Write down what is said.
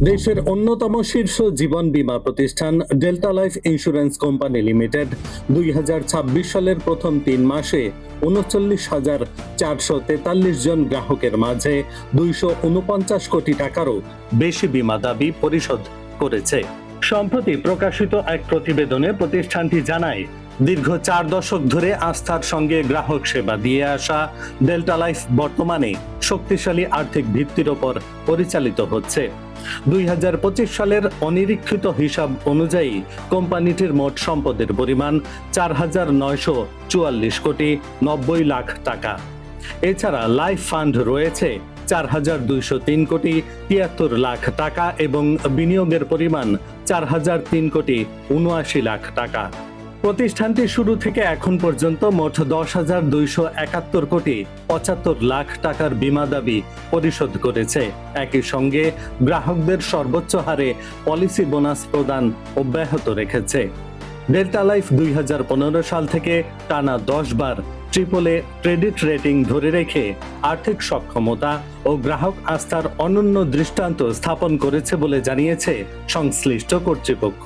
দেশের অন্যতম শীর্ষ জীবন বীমা প্রতিষ্ঠান delta life insurance company limited 2026 সালের প্রথম 3 মাসে 39,443 জন গ্রাহকের মাঝে 249 কোটি টাকারও বেশি বীমা দাবি পরিশোধ করেছে। সম্প্রতি প্রকাশিত এক প্রতিবেদনে প্রতিষ্ঠানটি জানায়, দীর্ঘ 4 দশক ধরে আস্থার সঙ্গে গ্রাহক সেবা দিয়ে আসা ডেল্টা লাইফ বর্তমানে শক্তিশালী আর্থিক ভিত্তির ওপর পরিচালিত হচ্ছে। 2025 সালের অনিরীক্ষিত হিসাব অনুযায়ী কোম্পানিটির মোট সম্পদের পরিমাণ 4,944 কোটি 90 লাখ টাকা। এছাড়া লাইফ ফান্ড রয়েছে 4,203 কোটি 73 লাখ টাকা এবং বিনিয়োগের পরিমাণ 4,003 কোটি 79 লাখ টাকা। প্রতিষ্ঠানটি শুরু থেকে এখন পর্যন্ত মোট 10,271 কোটি 75 লাখ টাকার বীমা দাবি পরিশোধ করেছে। একই সঙ্গে গ্রাহকদের সর্বোচ্চ হারে পলিসি বোনাস প্রদান অব্যাহত রেখেছে। ডেল্টা লাইফ 2015 সাল থেকে টানা 10 বার AAA ক্রেডিট রেটিং ধরে রেখে আর্থিক সক্ষমতা ও গ্রাহক আস্থার অনন্য দৃষ্টান্ত স্থাপন করেছে বলে জানিয়েছে সংশ্লিষ্ট কর্তৃপক্ষ।